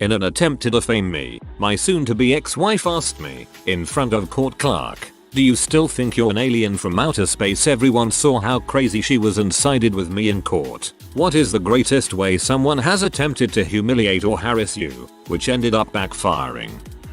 In an attempt to defame me, my soon-to-be ex-wife asked me, in front of court clerk, "Do you still think you're an alien from outer space?" Everyone saw how crazy she was and sided with me in court. What is the greatest way someone has attempted to humiliate or harass you, which ended up backfiring?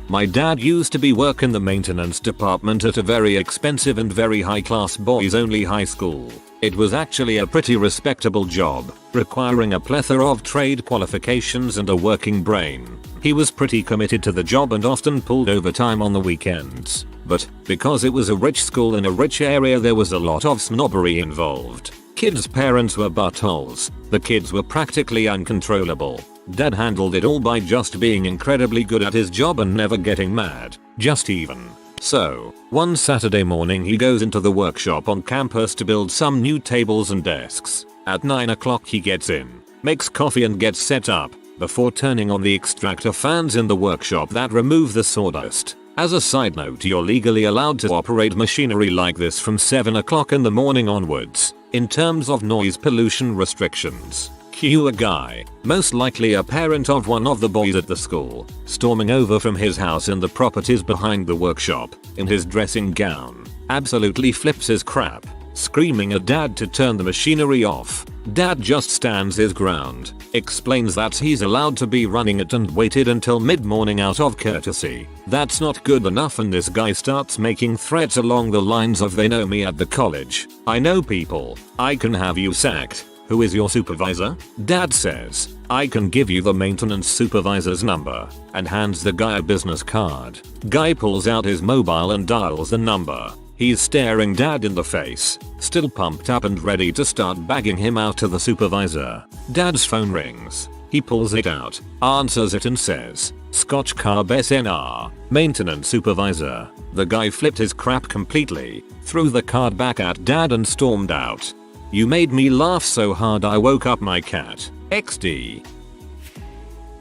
My dad used to work in the maintenance department at a very expensive and very high-class boys-only high school. It was actually a pretty respectable job, requiring a plethora of trade qualifications and a working brain. He was pretty committed to the job and often pulled overtime on the weekends. But, because it was a rich school in a rich area, there was a lot of snobbery involved. Kids' parents were buttholes. The kids were practically uncontrollable. Dad handled it all by just being incredibly good at his job and never getting mad, just even. So, one Saturday morning he goes into the workshop on campus to build some new tables and desks. At 9 o'clock he gets in, makes coffee and gets set up, before turning on the extractor fans in the workshop that remove the sawdust. As a side note, you're legally allowed to operate machinery like this from 7 o'clock in the morning onwards, in terms of noise pollution restrictions. Cue a guy, most likely a parent of one of the boys at the school, storming over from his house in the properties behind the workshop, in his dressing gown, absolutely flips his crap, screaming at Dad to turn the machinery off. Dad just stands his ground, explains that he's allowed to be running it and waited until mid-morning out of courtesy. That's not good enough, and this guy starts making threats along the lines of, "They know me at the college. I know people. I can have you sacked. Who is your supervisor?" Dad says, "I can give you the maintenance supervisor's number," and hands the guy a business card. Guy pulls out his mobile and dials the number. He's staring Dad in the face, still pumped up and ready to start bagging him out to the supervisor. Dad's phone rings. He pulls it out, answers it and says, "Scotch Carb SNR, maintenance supervisor." The guy flipped his crap completely, threw the card back at Dad and stormed out. "You made me laugh so hard I woke up my cat. XD."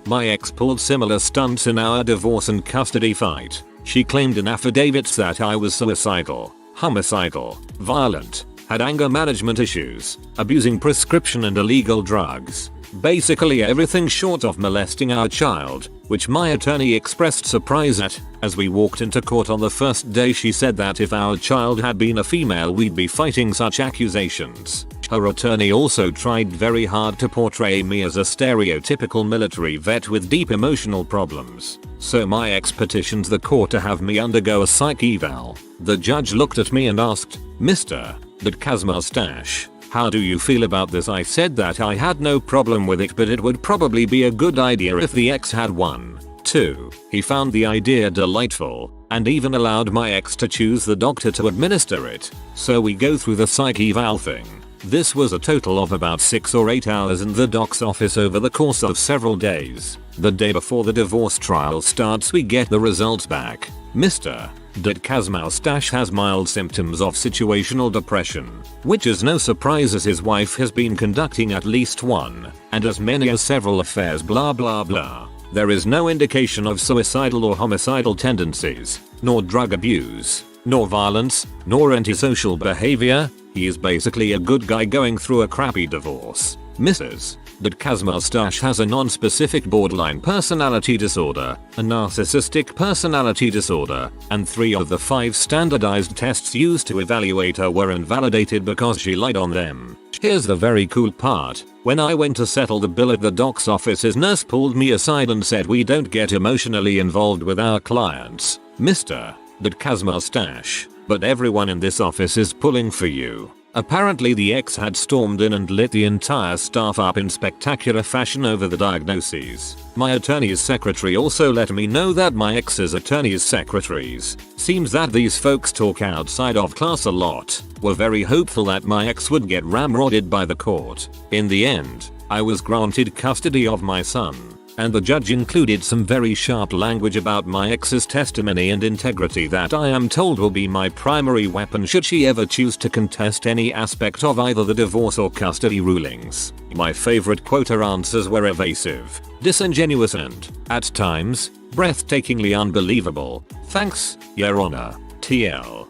My ex pulled similar stunts in our divorce and custody fight. She claimed in affidavits that I was suicidal, homicidal, violent, had anger management issues, abusing prescription and illegal drugs. Basically everything short of molesting our child, which my attorney expressed surprise at. As we walked into court on the first day, she said that if our child had been a female we'd be fighting such accusations. Her attorney also tried very hard to portray me as a stereotypical military vet with deep emotional problems. So my ex petitioned the court to have me undergo a psych eval. The judge looked at me and asked, "Mr. that Kazma stash, how do you feel about this?" I said that I had no problem with it, but it would probably be a good idea if the ex had one. 2. He found the idea delightful, and even allowed my ex to choose the doctor to administer it. So we go through the psych eval thing. This was a total of about 6 or 8 hours in the doc's office over the course of several days. The day before the divorce trial starts we get the results back. Mr. that Kazma Stash has mild symptoms of situational depression, which is no surprise as his wife has been conducting at least one, and as many as several affairs, blah blah blah. There is no indication of suicidal or homicidal tendencies, nor drug abuse, nor violence, nor antisocial behavior. He is basically a good guy going through a crappy divorce. Mrs. that Kazma Stash has a non-specific borderline personality disorder, a narcissistic personality disorder, and 3 of the 5 standardized tests used to evaluate her were invalidated because she lied on them. Here's the very cool part. When I went to settle the bill at the doc's office, his nurse pulled me aside and said, "We don't get emotionally involved with our clients, Mr. that Kazma Stash, but everyone in this office is pulling for you." Apparently the ex had stormed in and lit the entire staff up in spectacular fashion over the diagnoses. My attorney's secretary also let me know that my ex's attorney's secretaries, seems that these folks talk outside of class a lot, were very hopeful that my ex would get ramrodded by the court. In the end, I was granted custody of my son, and the judge included some very sharp language about my ex's testimony and integrity that I am told will be my primary weapon should she ever choose to contest any aspect of either the divorce or custody rulings. My favorite quote: her answers were evasive, disingenuous and, at times, breathtakingly unbelievable. "Thanks, Your Honor. TL.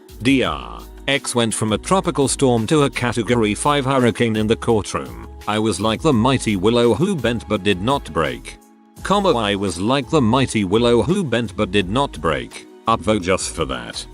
X went from a tropical storm to a category 5 hurricane in the courtroom. I was like the mighty willow who bent but did not break. I was like the mighty willow who bent but did not break. Upvote just for that.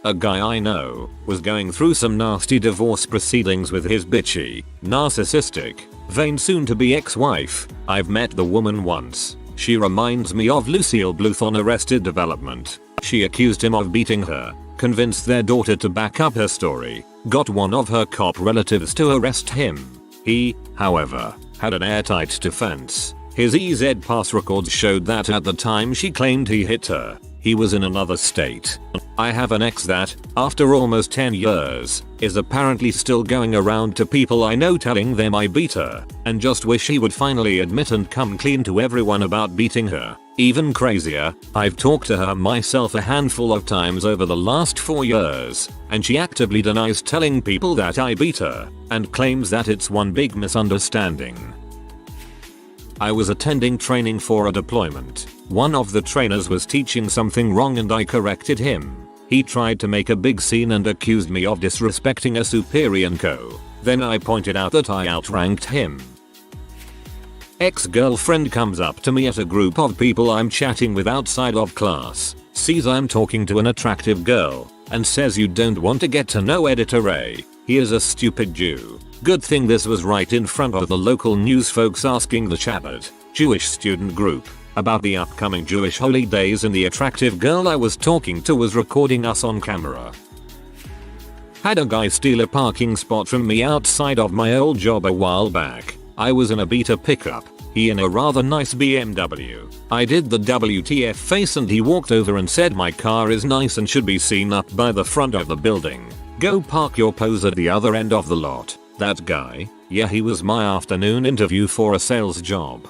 A guy I know was going through some nasty divorce proceedings with his bitchy, narcissistic, vain soon-to-be ex-wife. I've met the woman once. She reminds me of Lucille Bluth on Arrested Development. She accused him of beating her, convinced their daughter to back up her story, got one of her cop relatives to arrest him. He, however, had an airtight defense. His EZ Pass records showed that at the time she claimed he hit her, he was in another state. I have an ex that, after almost 10 years, is apparently still going around to people I know telling them I beat her, and just wish he would finally admit and come clean to everyone about beating her. Even crazier, I've talked to her myself a handful of times over the last 4 years, and she actively denies telling people that I beat her, and claims that it's one big misunderstanding. I was attending training for a deployment. One of the trainers was teaching something wrong and I corrected him. He tried to make a big scene and accused me of disrespecting a superior and co. Then I pointed out that I outranked him. Ex-girlfriend comes up to me at a group of people I'm chatting with outside of class, sees I'm talking to an attractive girl, and says you don't want to get to know Editor A. He is a stupid Jew. Good thing this was right in front of the local news folks asking the Chabad, Jewish student group, about the upcoming Jewish holidays, and the attractive girl I was talking to was recording us on camera. Had a guy steal a parking spot from me outside of my old job a while back. I was in a beta pickup, he in a rather nice BMW. I did the WTF face and he walked over and said my car is nice and should be seen up by the front of the building. Go park your pose at the other end of the lot. That guy? Yeah, he was my afternoon interview for a sales job.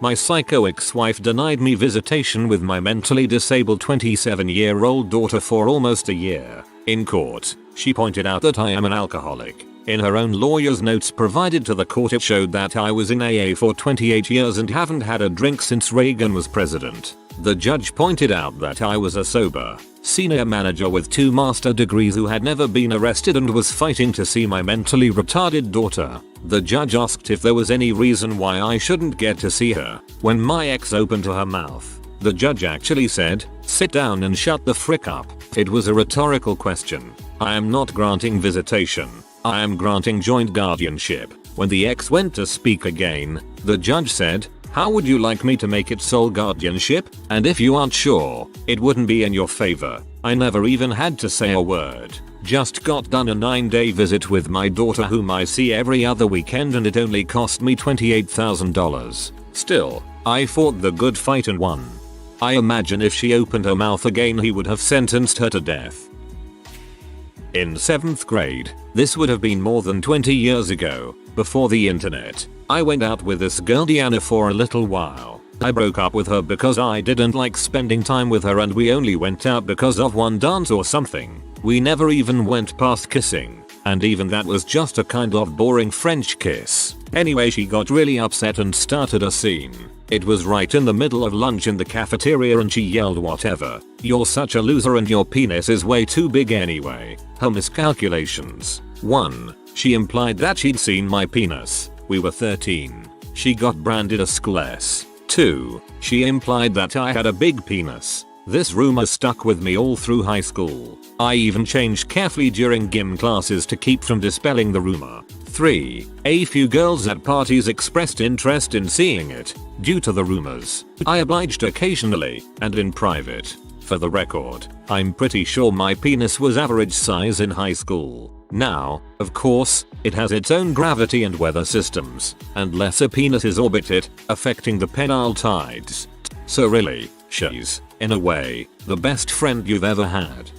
My psycho ex-wife denied me visitation with my mentally disabled 27-year-old daughter for almost a year. In court, she pointed out that I am an alcoholic. In her own lawyer's notes provided to the court, it showed that I was in AA for 28 years and haven't had a drink since Reagan was president. The judge pointed out that I was a sober, senior manager with 2 master degrees who had never been arrested and was fighting to see my mentally retarded daughter. The judge asked if there was any reason why I shouldn't get to see her. When my ex opened her mouth, the judge actually said, "Sit down and shut the frick up." It was a rhetorical question. I am not granting visitation. I am granting joint guardianship. When the ex went to speak again, the judge said, "How would you like me to make it sole guardianship? And if you aren't sure, it wouldn't be in your favor." I never even had to say a word. Just got done a 9-day visit with my daughter whom I see every other weekend and it only cost me $28,000. Still, I fought the good fight and won. I imagine if she opened her mouth again he would have sentenced her to death. In 7th grade, this would have been more than 20 years ago, before the internet, I went out with this girl Deanna for a little while. I broke up with her because I didn't like spending time with her and we only went out because of one dance or something. We never even went past kissing, and even that was just a kind of boring French kiss. Anyway, she got really upset and started a scene. It was right in the middle of lunch in the cafeteria and she yelled, "Whatever, you're such a loser and your penis is way too big anyway." Her miscalculations. 1. She implied that she'd seen my penis. We were 13. She got branded a school S. 2. She implied that I had a big penis. This rumor stuck with me all through high school. I even changed carefully during gym classes to keep from dispelling the rumor. 3. A few girls at parties expressed interest in seeing it, due to the rumors. I obliged occasionally, and in private. For the record, I'm pretty sure my penis was average size in high school. Now, of course, it has its own gravity and weather systems, and lesser penises orbit it, affecting the penile tides. So really, she's, in a way, the best friend you've ever had.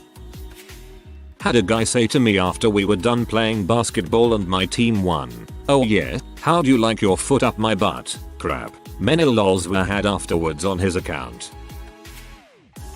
Had a guy say to me after we were done playing basketball and my team won, "Oh yeah, how'd you like your foot up my butt?" Crap. Many lols were had afterwards on his account.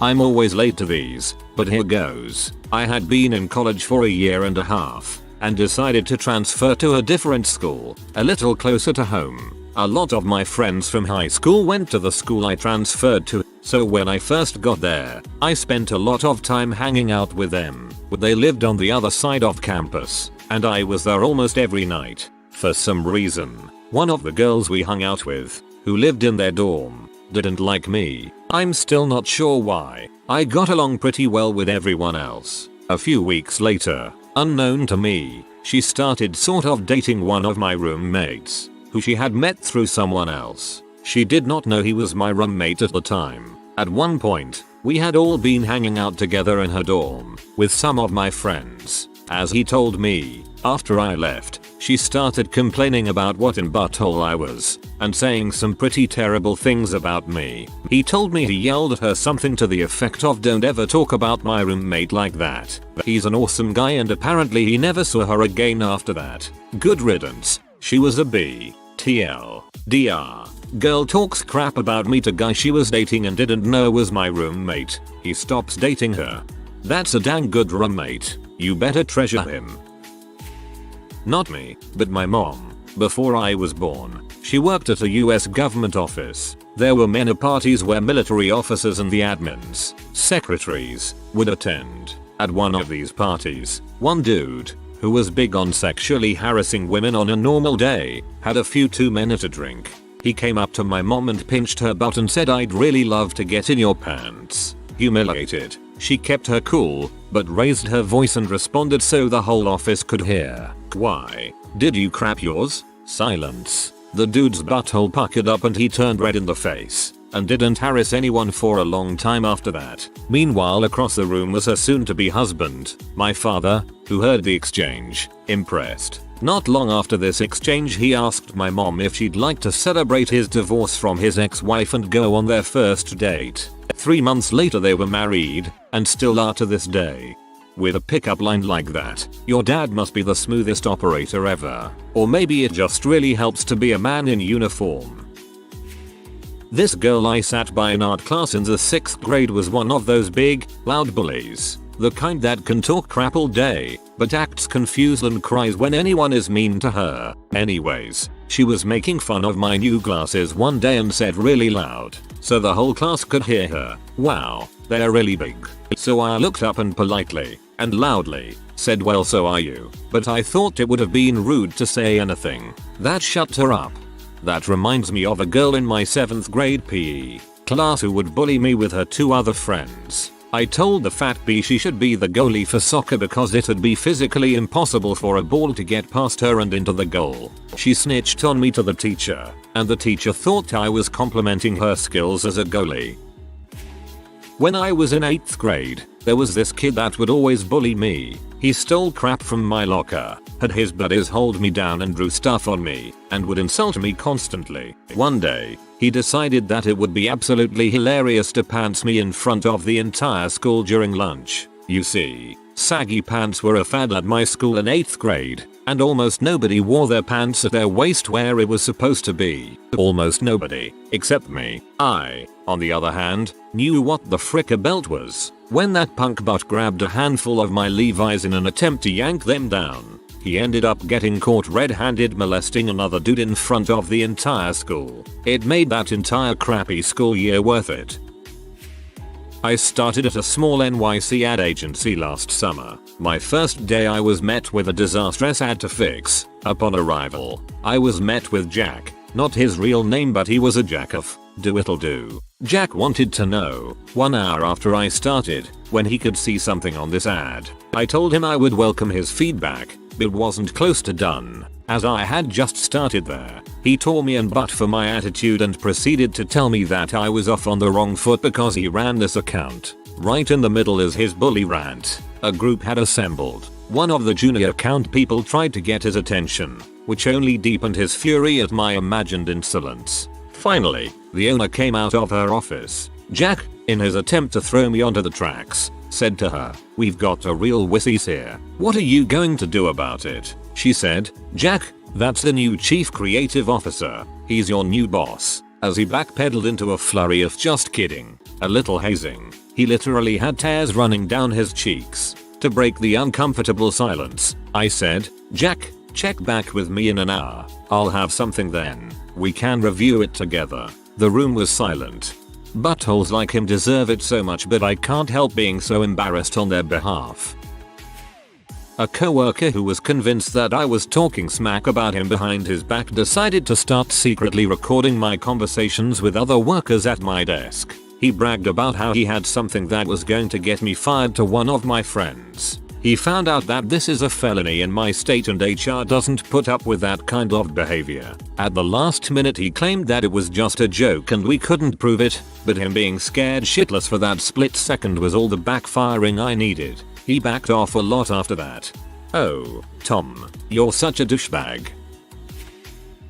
I'm always late to these, but here goes. I had been in college for a year and a half, and decided to transfer to a different school, a little closer to home. A lot of my friends from high school went to the school I transferred to, so when I first got there, I spent a lot of time hanging out with them. They lived on the other side of campus, and I was there almost every night. For some reason, One of the girls we hung out with, who lived in their dorm, didn't like me. I'm still not sure why. I got along pretty well with everyone else. A few weeks later, unknown to me, she started sort of dating one of my roommates, who she had met through someone else. She did not know he was my roommate at the time. At one point, we had all been hanging out together in her dorm, with some of my friends. As he told me, after I left, she started complaining about what in butthole I was, and saying some pretty terrible things about me. He told me he yelled at her something to the effect of "Don't ever talk about my roommate like that. He's an awesome guy," and apparently he never saw her again after that. Good riddance. She was a B. TL. DR. Girl talks crap about me to guy she was dating and didn't know was my roommate. He stops dating her. That's a dang good roommate. You better treasure him. Not me, but my mom. Before I was born, she worked at a US government office. There were many parties where military officers and the admins, secretaries, would attend. At one of these parties, one dude, who was big on sexually harassing women on a normal day, had a few too many to drink. He came up to my mom and pinched her butt and said, "I'd really love to get in your pants." Humiliated, she kept her cool, but raised her voice and responded so the whole office could hear. "Why? Did you crap yours?" Silence. The dude's butthole puckered up and he turned red in the face, and didn't harass anyone for a long time after that. Meanwhile, across the room was her soon-to-be husband, my father, who heard the exchange, impressed. Not long after this exchange, he asked my mom if she'd like to celebrate his divorce from his ex-wife and go on their first date. 3 months later they were married, and still are to this day. With a pickup line like that, "Your dad must be the smoothest operator ever." Or maybe it just really helps to be a man in uniform. This girl I sat by in art class in the 6th grade was one of those big, loud bullies. The kind that can talk crap all day, but acts confused and cries when anyone is mean to her. Anyways, she was making fun of my new glasses one day and said really loud, so the whole class could hear her, "Wow, they're really big." So I looked up and politely, and loudly, said, "Well, so are you," but I thought it would have been rude to say anything. That shut her up. That reminds me of a girl in my 7th grade PE class who would bully me with her 2 other friends. I told the fat bee she should be the goalie for soccer because it'd be physically impossible for a ball to get past her and into the goal. She snitched on me to the teacher, and the teacher thought I was complimenting her skills as a goalie. When I was in 8th grade, there was this kid that would always bully me. He stole crap from my locker, had his buddies hold me down and drew stuff on me, and would insult me constantly. One day, he decided that it would be absolutely hilarious to pants me in front of the entire school during lunch. You see, saggy pants were a fad at my school in 8th grade, and almost nobody wore their pants at their waist where it was supposed to be. Almost nobody, except me. I, on the other hand, knew what the frick a belt was. When that punk butt grabbed a handful of my Levi's in an attempt to yank them down, he ended up getting caught red-handed molesting another dude in front of the entire school. It made that entire crappy school year worth it. I started at a small NYC ad agency last summer. My first day I was met with a disastrous ad to fix. Upon arrival, I was met with Jack, not his real name but he was a jack of do-it'll-do. Jack wanted to know, 1 hour after I started, when he could see something on this ad. I told him I would welcome his feedback, but wasn't close to done, as I had just started there. He tore me and butt for my attitude and proceeded to tell me that I was off on the wrong foot because he ran this account. Right in the middle is his bully rant. A group had assembled. One of the junior account people tried to get his attention, which only deepened his fury at my imagined insolence. Finally, the owner came out of her office. Jack, in his attempt to throw me onto the tracks, said to her, "We've got a real wussies here. What are you going to do about it?" She said, "Jack, that's the new chief creative officer. He's your new boss." As he backpedaled into a flurry of "just kidding," a little hazing, he literally had tears running down his cheeks. To break the uncomfortable silence, I said, "Jack, check back with me in an hour. I'll have something then. We can review it together." The room was silent. Buttholes like him deserve it so much, but I can't help being so embarrassed on their behalf. A coworker who was convinced that I was talking smack about him behind his back decided to start secretly recording my conversations with other workers at my desk. He bragged about how he had something that was going to get me fired to one of my friends. He found out that this is a felony in my state and HR doesn't put up with that kind of behavior. At the last minute he claimed that it was just a joke and we couldn't prove it, but him being scared shitless for that split second was all the backfiring I needed. He backed off a lot after that. Oh, Tom, you're such a douchebag.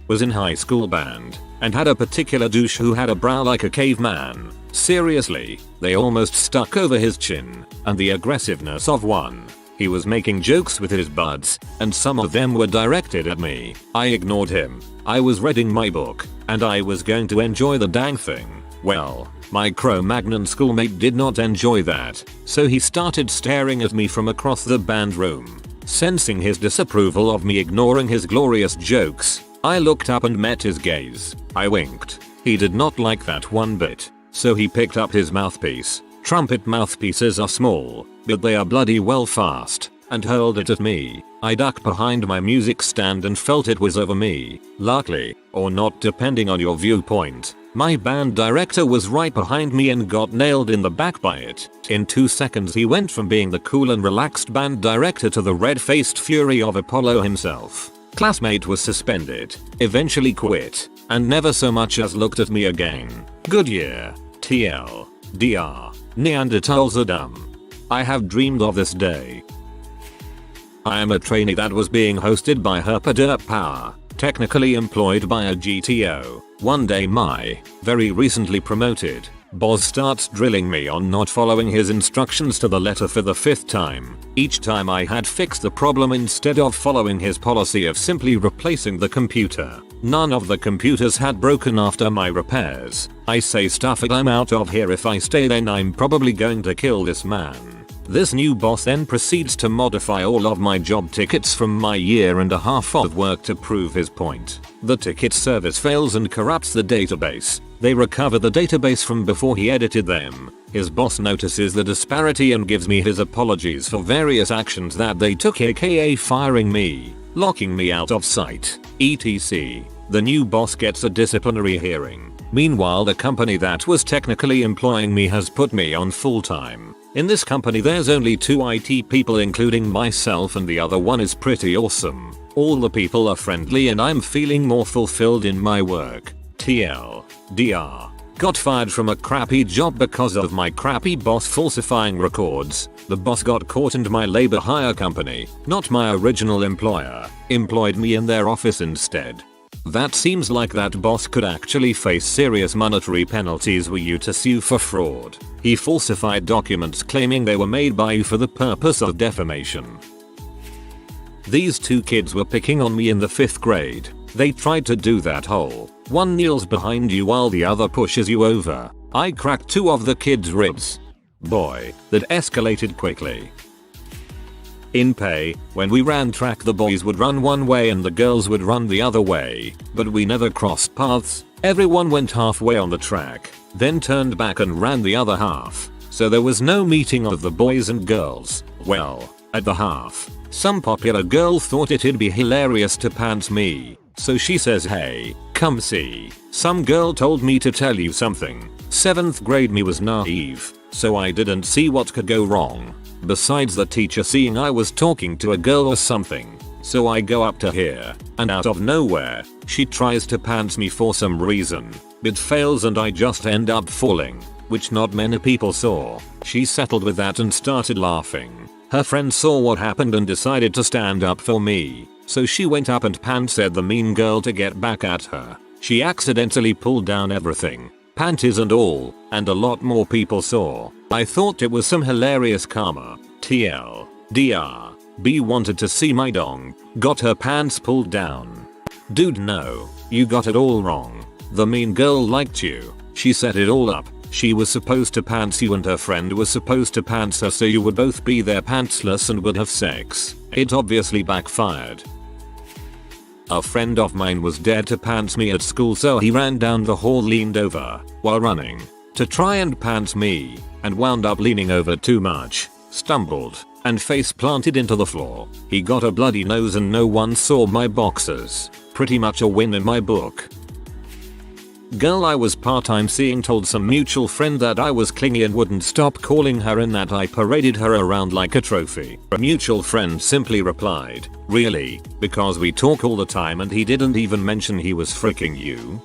Was in high school band and had a particular douche who had a brow like a caveman. Seriously, they almost stuck over his chin, and the aggressiveness of one. He was making jokes with his buds, and some of them were directed at me. I ignored him. I was reading my book, and I was going to enjoy the dang thing. Well, my Cro-Magnon schoolmate did not enjoy that, so he started staring at me from across the band room. Sensing his disapproval of me ignoring his glorious jokes, I looked up and met his gaze. I winked. He did not like that one bit, so he picked up his mouthpiece. Trumpet mouthpieces are small, but they are bloody well fast, and hurled it at me. I ducked behind my music stand and felt it was over me. Luckily, or not depending on your viewpoint, my band director was right behind me and got nailed in the back by it. In 2 seconds he went from being the cool and relaxed band director to the red-faced fury of Apollo himself. Classmate was suspended, eventually quit, and never so much as looked at me again. Good year. TL. DR. Neanderthals are dumb. I have dreamed of this day. I am a trainee that was being hosted by Herpaderp Power, technically employed by a GTO. One day my, very recently promoted, boss starts drilling me on not following his instructions to the letter for the 5th time. Each time I had fixed the problem instead of following his policy of simply replacing the computer. None of the computers had broken after my repairs. I say stuff like I'm out of here if I stay, then I'm probably going to kill this man. This new boss then proceeds to modify all of my job tickets from my year and a half of work to prove his point. The ticket service fails and corrupts the database. They recover the database from before he edited them. His boss notices the disparity and gives me his apologies for various actions that they took, aka firing me, locking me out of sight, etc. The new boss gets a disciplinary hearing. Meanwhile, the company that was technically employing me has put me on full time. In this company there's only 2 IT people including myself, and the other one is pretty awesome. All the people are friendly and I'm feeling more fulfilled in my work. TL. DR. Got fired from a crappy job because of my crappy boss falsifying records. The boss got caught and my labor hire company, not my original employer, employed me in their office instead. That seems like that boss could actually face serious monetary penalties were you to sue for fraud. He falsified documents claiming they were made by you for the purpose of defamation. These 2 kids were picking on me in the 5th grade. They tried to do that whole, one kneels behind you while the other pushes you over. I cracked 2 of the kids' ribs. Boy, that escalated quickly. In pay, when we ran track the boys would run one way and the girls would run the other way, but we never crossed paths. Everyone went halfway on the track, then turned back and ran the other half, so there was no meeting of the boys and girls. Well, at the half, some popular girl thought it'd be hilarious to pants me, so she says, "Hey, come see." Some girl told me to tell you something. 7th grade me was naive, so I didn't see what could go wrong. Besides the teacher seeing I was talking to a girl or something. So I go up to her, and out of nowhere, she tries to pants me for some reason, but fails and I just end up falling, which not many people saw. She settled with that and started laughing. Her friend saw what happened and decided to stand up for me, so she went up and pantsed the mean girl to get back at her. She accidentally pulled down everything, panties and all, and a lot more people saw. I thought it was some hilarious karma. TL. DR. B wanted to see my dong, got her pants pulled down. Dude, no, you got it all wrong. The mean girl liked you. She set it all up. She was supposed to pants you and her friend was supposed to pants her so you would both be there pantsless and would have sex. It obviously backfired. A friend of mine was dared to pants me at school, so he ran down the hall, leaned over while running to try and pants me, and wound up leaning over too much, stumbled, and face planted into the floor. He got a bloody nose and no one saw my boxers. Pretty much a win in my book. Girl I was part-time seeing told some mutual friend that I was clingy and wouldn't stop calling her and that I paraded her around like a trophy. A mutual friend simply replied, "Really? Because we talk all the time and he didn't even mention he was freaking you?"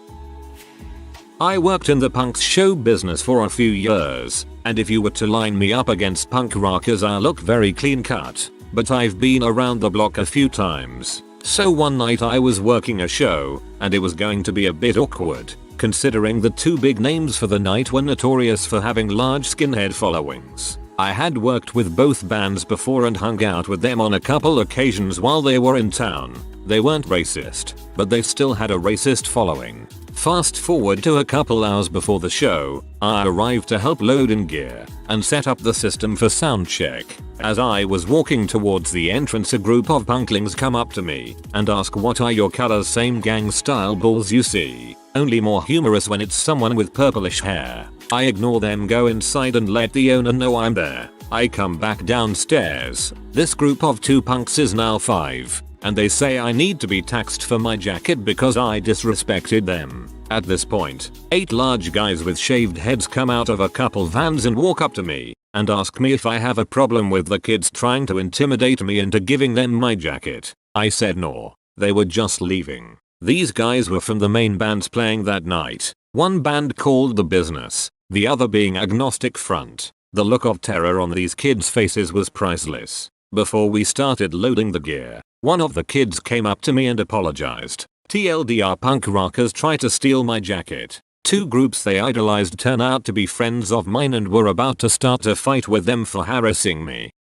I worked in the punk show business for a few years, and if you were to line me up against punk rockers I look very clean cut, but I've been around the block a few times. So one night I was working a show, and it was going to be a bit awkward, considering the two big names for the night were notorious for having large skinhead followings. I had worked with both bands before and hung out with them on a couple occasions while they were in town. They weren't racist, but they still had a racist following. Fast forward to a couple hours before the show, I arrived to help load in gear and set up the system for sound check. As I was walking towards the entrance a group of punklings come up to me and ask what are your colors, same gang style balls you see, only more humorous when it's someone with purplish hair. I ignore them, go inside and let the owner know I'm there. I come back downstairs. This group of 2 punks is now 5. And they say I need to be taxed for my jacket because I disrespected them. At this point, 8 large guys with shaved heads come out of a couple vans and walk up to me and ask me if I have a problem with the kids trying to intimidate me into giving them my jacket. I said no. They were just leaving. These guys were from the main bands playing that night. One band called The Business, the other being Agnostic Front. The look of terror on these kids' faces was priceless. Before we started loading the gear, one of the kids came up to me and apologized. TLDR, punk rockers try to steal my jacket. 2 groups they idolized turn out to be friends of mine and were about to start a fight with them for harassing me.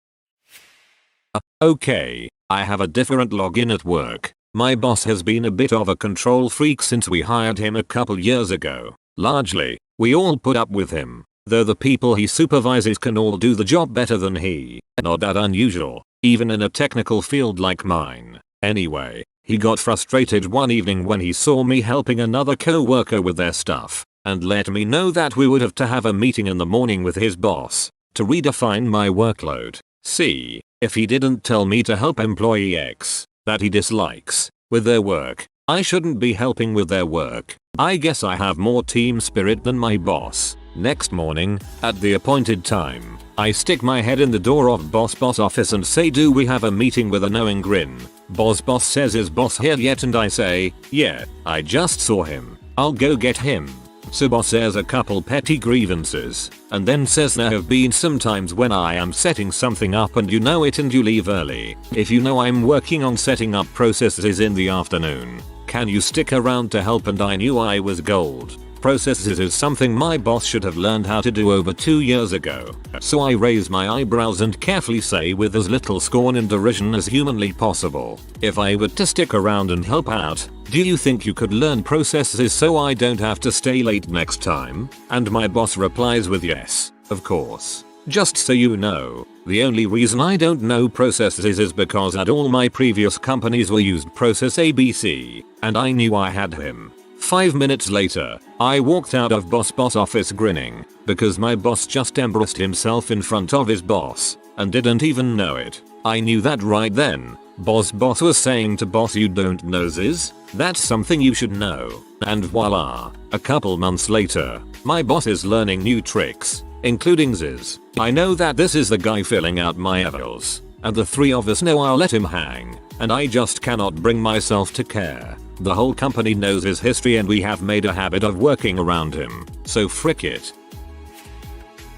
Okay, I have a different login at work. My boss has been a bit of a control freak since we hired him a couple years ago. Largely, we all put up with him, though the people he supervises can all do the job better than he. Not that unusual, even in a technical field like mine. Anyway, he got frustrated one evening when he saw me helping another co-worker with their stuff, and let me know that we would have to have a meeting in the morning with his boss to redefine my workload. See, if he didn't tell me to help employee X, that he dislikes, with their work, I shouldn't be helping with their work. I guess I have more team spirit than my boss. Next morning, at the appointed time, I stick my head in the door of boss office and say, "Do we have a meeting?" with a knowing grin. Boss says, "Is boss here yet?" and I say, "Yeah, I just saw him. I'll go get him." So boss says a couple petty grievances, and then says, "There have been some times when I am setting something up and you know it and you leave early. If you know I'm working on setting up processes in the afternoon, can you stick around to help?" And I knew I was gold. Processes is something my boss should have learned how to do over 2 years ago. So I raise my eyebrows and carefully say with as little scorn and derision as humanly possible, "If I were to stick around and help out, do you think you could learn processes so I don't have to stay late next time?" And my boss replies with, "Yes, of course. Just so you know, the only reason I don't know processes is because at all my previous companies were used process ABC, and I knew I had him." 5 minutes later, I walked out of boss office grinning, because my boss just embarrassed himself in front of his boss, and didn't even know it. I knew that right then. Boss was saying to boss, "You don't know this? That's something you should know." And voila, a couple months later, my boss is learning new tricks, including this. I know that this is the guy filling out my evals, and the 3 of us know I'll let him hang, and I just cannot bring myself to care. The whole company knows his history and we have made a habit of working around him, so frick it.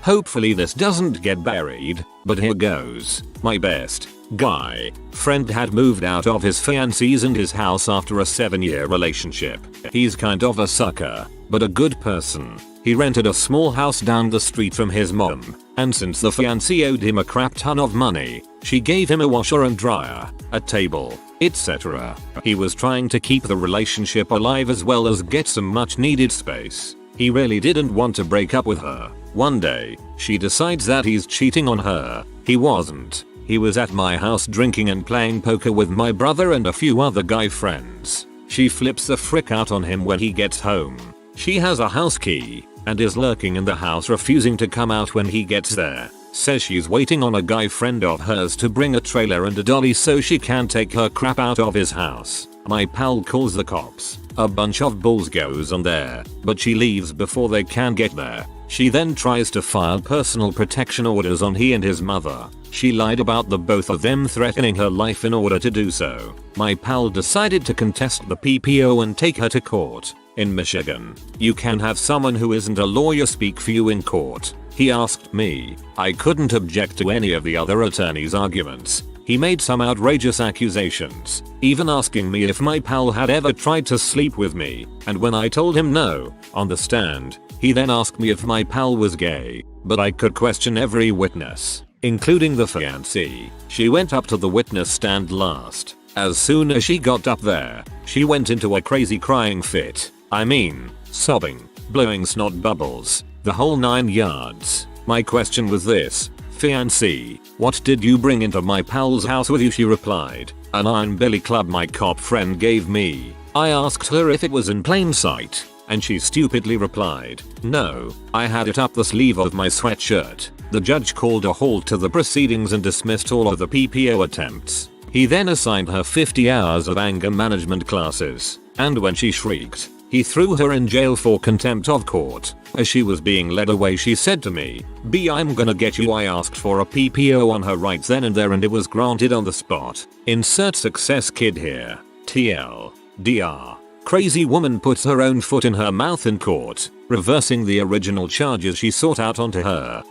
Hopefully this doesn't get buried, but here goes. My best guy friend had moved out of his fiancée's and his house after a 7-year relationship. He's kind of a sucker, but a good person. He rented a small house down the street from his mom, and since the fiancée owed him a crap ton of money, she gave him a washer and dryer, a table, etc. He was trying to keep the relationship alive as well as get some much needed space. He really didn't want to break up with her. One day, she decides that he's cheating on her. He wasn't. He was at my house drinking and playing poker with my brother and a few other guy friends. She flips the frick out on him when he gets home. She has a house key and is lurking in the house, refusing to come out when he gets there. Says she's waiting on a guy friend of hers to bring a trailer and a dolly so she can take her crap out of his house. My pal calls the cops. A bunch of bulls goes on there, but she leaves before they can get there. She then tries to file personal protection orders on he and his mother. She lied about the both of them threatening her life in order to do so. My pal decided to contest the PPO and take her to court. In Michigan, you can have someone who isn't a lawyer speak for you in court. He asked me. I couldn't object to any of the other attorney's arguments. He made some outrageous accusations, even asking me if my pal had ever tried to sleep with me, and when I told him no, on the stand, he then asked me if my pal was gay, but I could question every witness, including the fiancée. She went up to the witness stand last. As soon as she got up there, she went into a crazy crying fit. I mean, sobbing, blowing snot bubbles, the whole 9 yards. My question was this: fiancée, what did you bring into my pal's house with you? She replied, an iron billy club my cop friend gave me. I asked her if it was in plain sight, and she stupidly replied, no, I had it up the sleeve of my sweatshirt. The judge called a halt to the proceedings and dismissed all of the PPO attempts. He then assigned her 50 hours of anger management classes, and when she shrieked, he threw her in jail for contempt of court. As she was being led away, she said to me, B, I'm gonna get you. I asked for a PPO on her right then and there and it was granted on the spot. Insert success kid here. TL. DR. Crazy woman puts her own foot in her mouth in court, reversing the original charges she sought out onto her.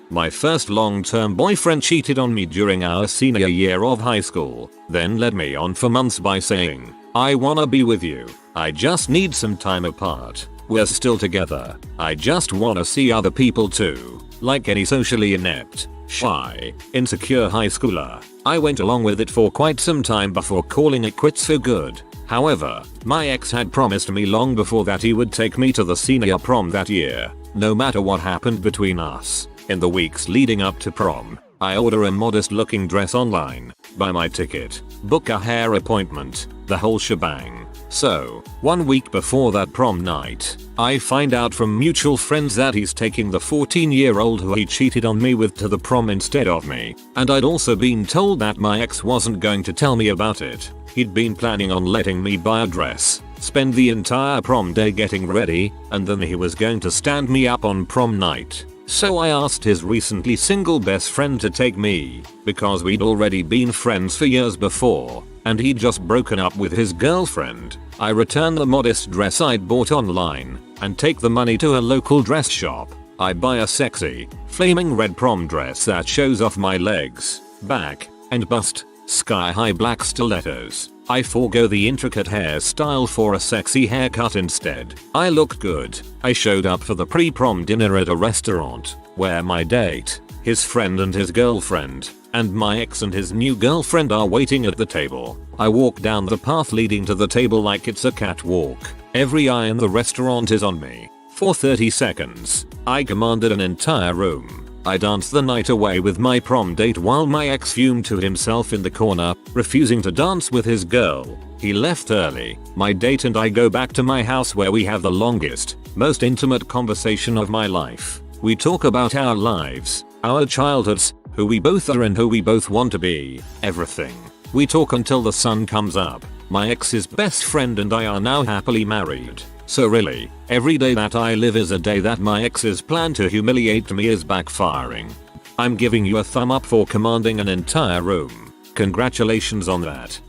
My first long-term boyfriend cheated on me during our senior year of high school, then led me on for months by saying, I wanna be with you. I just need some time apart. We're still together. I just wanna see other people too. Like any socially inept, shy, insecure high schooler, I went along with it for quite some time before calling it quits for good. However, my ex had promised me long before that he would take me to the senior prom that year, no matter what happened between us. In the weeks leading up to prom, I order a modest looking dress online, buy my ticket, book a hair appointment, the whole shebang. So, 1 week before that prom night, I find out from mutual friends that he's taking the 14-year-old who he cheated on me with to the prom instead of me, and I'd also been told that my ex wasn't going to tell me about it. He'd been planning on letting me buy a dress, spend the entire prom day getting ready, and then he was going to stand me up on prom night. So I asked his recently single best friend to take me, because we'd already been friends for years before, and he'd just broken up with his girlfriend. I return the modest dress I'd bought online, and take the money to a local dress shop. I buy a sexy, flaming red prom dress that shows off my legs, back, and bust, sky-high black stilettos. I forego the intricate hairstyle for a sexy haircut instead. I looked good. I showed up for the pre-prom dinner at a restaurant, where my date, his friend and his girlfriend, and my ex and his new girlfriend are waiting at the table. I walk down the path leading to the table like it's a catwalk. Every eye in the restaurant is on me. For 30 seconds, I commanded an entire room. I danced the night away with my prom date while my ex fumed to himself in the corner, refusing to dance with his girl. He left early. My date and I go back to my house where we have the longest, most intimate conversation of my life. We talk about our lives, our childhoods, who we both are and who we both want to be, everything. We talk until the sun comes up. My ex's best friend and I are now happily married. So really, every day that I live is a day that my ex's plan to humiliate me is backfiring. I'm giving you a thumb up for commanding an entire room. Congratulations on that.